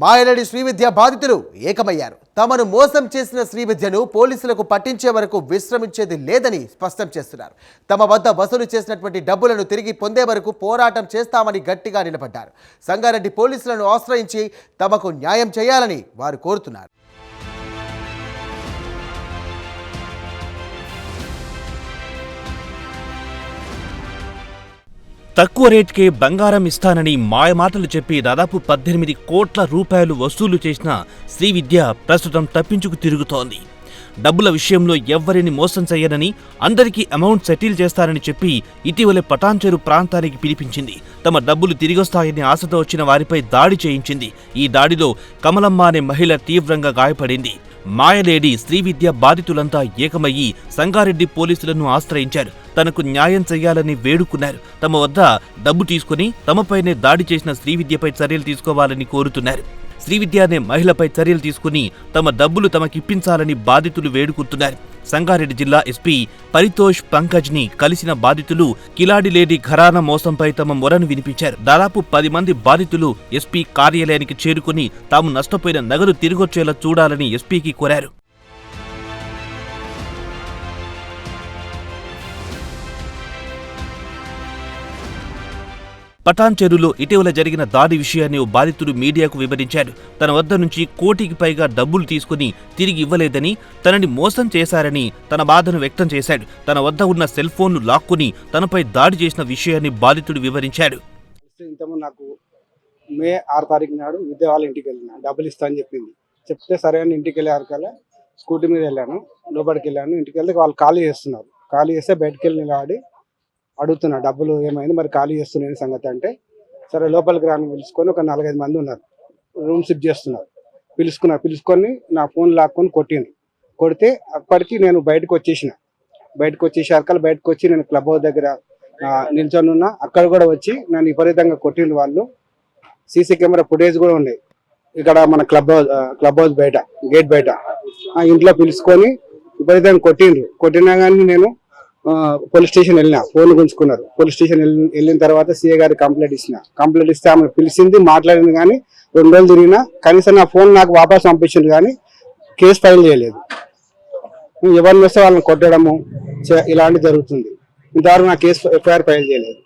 మాయలేడి శ్రీవిద్య బాధితులు ఏకమయ్యారు. తమను మోసం చేసిన శ్రీవిద్యను పోలీసులకు పట్టించే వరకు విశ్రమించేది లేదని స్పష్టం చేస్తున్నారు. తమ వద్ద వసూలు చేసినటువంటి డబ్బులను తిరిగి పొందే వరకు పోరాటం చేస్తామని గట్టిగా నిలబడ్డారు. సంగారెడ్డి పోలీసులను ఆశ్రయించి తమకు న్యాయం చేయాలని వారు కోరుతున్నారు. తక్కువ రేట్కే బంగారం ఇస్తానని మాయమాటలు చెప్పి దాదాపు 18 కోట్ల రూపాయలు వసూలు చేసిన శ్రీవిద్య ప్రస్తుతం తప్పించుకు తిరుగుతోంది. డబ్బుల విషయంలో ఎవ్వరిని మోసం చేయనని, అందరికీ అమౌంట్ సెటిల్ చేస్తారని చెప్పి ఇటీవలే పటాన్చెరు ప్రాంతానికి పిలిపించింది. తమ డబ్బులు తిరిగొస్తాయని ఆశతో వచ్చిన వారిపై దాడి చేయించింది. ఈ దాడిలో కమలమ్మ అనే మహిళ తీవ్రంగా గాయపడింది. మాయలేడి శ్రీవిద్య బాధితులంతా ఏకమయ్యి సంగారెడ్డి పోలీసులను ఆశ్రయించారు. తనకు న్యాయం చేయాలని వేడుకున్నారు. తమ వద్ద డబ్బు తీసుకుని తమపైనే దాడి చేసిన శ్రీవిద్యపై చర్యలు తీసుకోవాలని కోరుతున్నారు. శ్రీవిద్య అనే మహిళపై చర్యలు తీసుకుని తమ డబ్బులు తమకిప్పించాలని బాధితులు వేడుకుంటున్నారు. సంగారెడ్డి జిల్లా ఎస్పీ పరితోష్ పంకజ్ ని కలిసిన బాధితులు కిలాడి లేడీ ఘరానా మోసంపై తమ మొరను వినిపించారు. దాదాపు 10 మంది బాధితులు ఎస్పీ కార్యాలయానికి చేరుకుని తాము నష్టపోయిన నగదు తిరిగొచ్చేలా చూడాలని ఎస్పీకి కోరారు. పటాన్చెరులో ఇటీవల జరిగిన దాడి విషయాన్ని ఓ బాధితుడు మీడియాకు వివరించాడు. తన వద్ద నుంచి 1 కోటికి పైగా డబ్బులు తీసుకుని తిరిగి ఇవ్వలేదని, తనని మోసం చేశారని తన బాధను వ్యక్తం చేశాడు. తన వద్ద ఉన్న సెల్ ఫోన్ను లాక్కుని తనపై దాడి చేసిన విషయాన్ని బాధితుడు వివరించాడు. నాకు మే 6 తారీఖు నాడు విద్య వాళ్ళ ఇంటికి వెళ్ళిన డబ్బులు ఇస్తా అని చెప్తే సరే అని ఇంటికి వెళ్ళారు. స్కూటీ మీద వెళ్ళాను, లోపలికి వెళ్ళాను. ఇంటికి వెళ్తే వాళ్ళు ఖాళీ చేస్తున్నారు. ఖాళీ చేస్తే బయటకు వెళ్ళి నిలబడి అడుగుతున్నా డబ్బులు ఏమైంది మరి ఖాళీ చేస్తున్నాయి సంగతి అంటే, సరే లోపలికి రాని పిలుచుకొని ఒక 4-5 మంది ఉన్నారు, రూమ్ షిఫ్ట్ చేస్తున్నారు. పిలుచుకొని నా ఫోన్ లాక్కొని కొడితే అప్పటికి నేను బయటకు వచ్చేసాక బయటకు వచ్చి నేను క్లబ్ హౌస్ దగ్గర నిల్చొని ఉన్నా. అక్కడ కూడా వచ్చి నన్ను విపరీతంగా కొట్టిండు వాళ్ళు. సీసీ కెమెరా ఫుటేజ్ కూడా ఉన్నాయి ఇక్కడ మన క్లబ్ హౌస్ బయట, గేట్ బయట. ఇంట్లో పిలుచుకొని విపరీతంగా కొట్టినా కానీ నేను పోలీస్ స్టేషన్ వెళ్ళినా. ఫోన్ గుంజుకున్నారు. పోలీస్ స్టేషన్ వెళ్ళిన తర్వాత సీఏ గారికి కంప్లైంట్ ఇస్తే ఆమె పిలిచింది, మాట్లాడింది. కానీ 2 రోజులు తిరిగినా కనీసం నా ఫోన్ నాకు వాపస్ పంపించింది, కానీ కేసు ఫైల్ చేయలేదు. ఎవరిని వస్తే వాళ్ళని కొట్టడము ఇలాంటివి జరుగుతుంది. ఇంతవరకు నా కేసు ఎఫ్ఐఆర్ ఫైల్ చేయలేదు.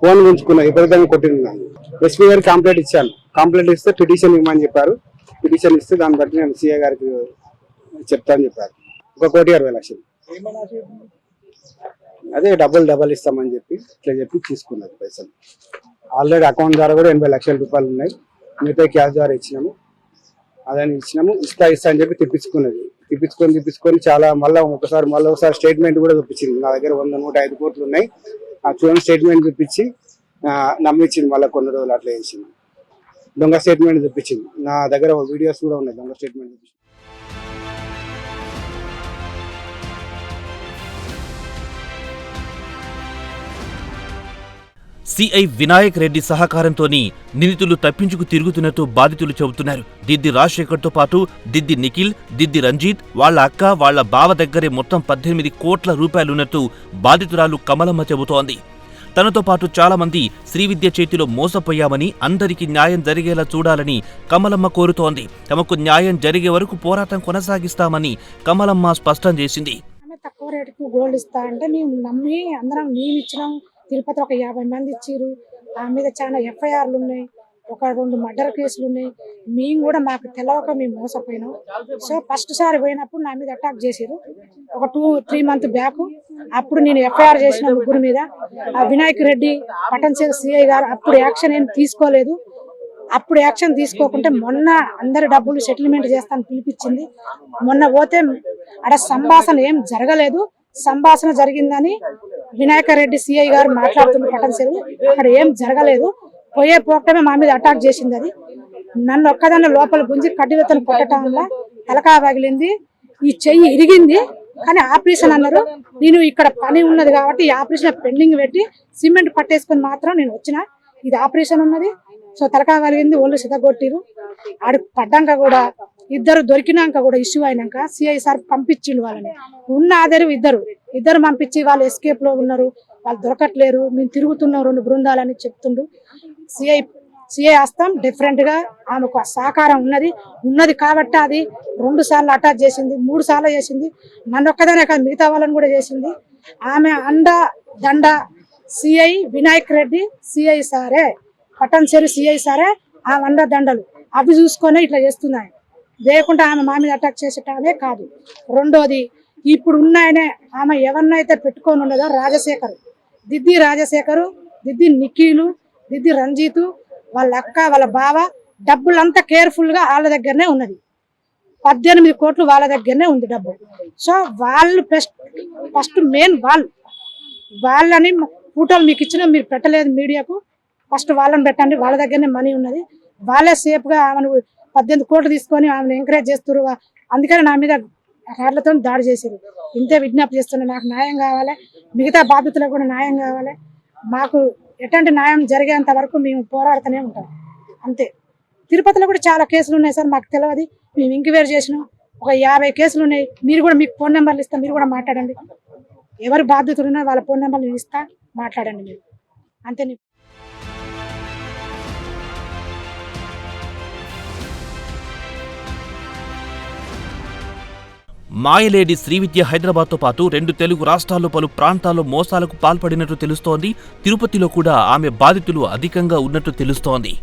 ఫోన్ గుంజుకున్నా, విపరీతంగా కొట్టింది. నన్ను ఎస్పీ గారికి కంప్లైంట్ ఇస్తే పిటిషన్ ఇవ్వమని చెప్పారు. పిటిషన్ ఇస్తే దాన్ని బట్టి నేను సీఏ గారికి చెప్తానని చెప్పారు. 1,60,00,000. అదే డబల్ ఇస్తామని చెప్పి తీసుకున్నది పైసలు. ఆల్రెడీ అకౌంట్ ద్వారా కూడా 80 లక్షల రూపాయలు ఉన్నాయి. మిగతా క్యాష్ ద్వారా ఇచ్చినాము. ఇస్తా అని చెప్పి తెప్పించుకొని చాలా మళ్ళీ ఒకసారి స్టేట్మెంట్ కూడా చూపించింది. నా దగ్గర 105 కోట్లు ఉన్నాయి, ఆ చూడండి స్టేట్మెంట్ చూపించి నమ్మించింది. మళ్ళీ కొన్ని రోజులు అట్లా చేసింది. దొంగ స్టేట్మెంట్ చూపించింది. నా దగ్గర వీడియోస్ కూడా ఉన్నాయి దొంగ స్టేట్మెంట్ చూపించింది. సిఐ వినాయక్ రెడ్డి సహకారంతోని నిందితులు తప్పించుకు తిరుగుతున్నట్టు బాధితులు చెబుతున్నారు. దిద్ది రాజశేఖర్తో పాటు దిద్ది నిఖిల్, దిద్ది రంజిత్, వాళ్ల అక్క, వాళ్ల బావ దగ్గరే మొత్తం 18 కోట్ల రూపాయలున్నట్టు బాధితురాలు కమలమ్మ చెబుతోంది. తనతో పాటు చాలా మంది శ్రీవిద్య చేతిలో మోసపోయామని, అందరికీ న్యాయం జరిగేలా చూడాలని కమలమ్మ కోరుతోంది. తమకు న్యాయం జరిగే వరకు పోరాటం కొనసాగిస్తామని కమలమ్మ స్పష్టం చేసింది. తక్కువ రేటుకు గోల్డ్ ఇస్తా అంటే మేము నమ్మి అందరం మేము ఇచ్చినాం. తిరుపతి ఒక 50 మంది ఇచ్చిర్రు. ఆ మీద చాలా ఎఫ్ఐఆర్లు ఉన్నాయి, 1-2 మర్డర్ కేసులు ఉన్నాయి. మేము కూడా మాకు తెలవక మేము మోసపోయినాం. సో ఫస్ట్ సారి పోయినప్పుడు నా మీద అటాక్ చేసిరు. ఒక 2-3 మంత్ బ్యాక్. అప్పుడు నేను ఎఫ్ఐఆర్ చేసిన 3 మీద. ఆ వినాయక్ రెడ్డి పటాన్చెరు సిఐ గారు అప్పుడు యాక్షన్ ఏం తీసుకోలేదు. అప్పుడు యాక్షన్ తీసుకోకుంటే మొన్న అందరి డబ్బులు సెటిల్మెంట్ చేస్తాను పిలిపించింది. మొన్న పోతే అక్కడ సంభాషణ ఏం జరగలేదు. సంభాషణ జరిగిందని వినాయక రెడ్డి సిఐ గారు మాట్లాడుతున్న పటాన్చెరు, అక్కడ ఏం జరగలేదు. పోకటమే మా మీద అటాక్ చేసింది. అది నన్ను ఒక్కదాన్ని లోపల గుంజి కడ్డీలతో కొట్టడం వల్ల తలకాయ పగిలింది, ఈ చెయ్యి ఇరిగింది. కానీ ఆపరేషన్ అన్నారు. నేను ఇక్కడ పని ఉన్నది కాబట్టి ఈ ఆపరేషన్ పెండింగ్ పెట్టి సిమెంట్ పట్టేసుకొని మాత్రం నేను వచ్చిన. ఇది ఆపరేషన్ ఉన్నది. సో తలకాయ పగిలింది, ఒళ్ళు సిద్ధగొట్టిరు. ఆడు పడ్డాక కూడా ఇద్దరు దొరికినాక కూడా ఇష్యూ అయినాక సిఐ సార్ పంపించిండు వాళ్ళని. ఉన్న ఆధారు ఇద్దరు పంపించి వాళ్ళు ఎస్కేప్ లో ఉన్నారు, వాళ్ళు దొరకట్లేరు, మేము తిరుగుతున్నాం 2 బృందాలని చెప్తుండు. సిఐ సిఐ హస్తం డిఫరెంట్గా ఆమెకు ఆ సహకారం ఉన్నది కాబట్టి అది 2 సార్లు అటాక్ చేసింది, 3 సార్లు చేసింది. నన్ను ఒక్కదానే కాదు మిగతా వాళ్ళని కూడా చేసింది. ఆమె అండ దండ సిఐ వినాయక్ రెడ్డి సిఐ సారే, పట్టణచేరు సిఐ సారే ఆమె అండ దండలు అవి చూసుకొని ఇట్లా చేస్తున్నాయి. లేకుంటే ఆమె మా మీద అటాక్ చేసేటానే కాదు. రెండోది ఇప్పుడు ఉన్నాయనే ఆమె ఎవరినైతే పెట్టుకొని ఉన్నదో రాజశేఖర్, దిద్ది రాజశేఖరు, దిద్ది నిఖిలు, దిద్ది రంజితు, వాళ్ళ అక్క వాళ్ళ బావ డబ్బులంతా కేర్ఫుల్గా వాళ్ళ దగ్గరనే ఉన్నది. 18 కోట్లు వాళ్ళ దగ్గరనే ఉంది డబ్బు. సో వాళ్ళు ఫస్ట్ మెయిన్ వాళ్ళని ఫోటోలు మీకు ఇచ్చిన మీరు పెట్టలేదు మీడియాకు, ఫస్ట్ వాళ్ళని పెట్టండి. వాళ్ళ దగ్గరనే మనీ ఉన్నది. వాళ్ళే సేఫ్గా ఆమెను 18 కోట్లు తీసుకొని ఆమెను ఎంకరేజ్ చేస్తారు. అందుకని నా మీద రాళ్లతో దాడి చేశారు. ఇంతే విజ్ఞప్తి చేస్తున్నా, నాకు న్యాయం కావాలి, మిగతా బాధితులకు కూడా న్యాయం కావాలి. మాకు ఎటువంటి న్యాయం జరిగేంత వరకు మేము పోరాడుతూనే ఉంటాం. అంతే. తిరుపతిలో కూడా చాలా కేసులు ఉన్నాయి సార్, మాకు తెలియదు. మేము ఎంక్వైరీ చేసినాం. ఒక 50 కేసులు ఉన్నాయి. మీరు కూడా మీకు ఫోన్ నెంబర్లు ఇస్తా, మీరు కూడా మాట్లాడండి. ఎవరు బాధితులు ఉన్నా వాళ్ళ ఫోన్ నెంబర్లు ఇస్తా, మాట్లాడండి మీరు. అంతే. మాయలేడి శ్రీవిద్య హైదరాబాద్తో పాటు 2 తెలుగు రాష్ట్రాల్లో పలు ప్రాంతాల్లో మోసాలకు పాల్పడినట్టు తెలుస్తోంది. తిరుపతిలో కూడా ఆమె బాధితులు అధికంగా ఉన్నట్టు తెలుస్తోంది.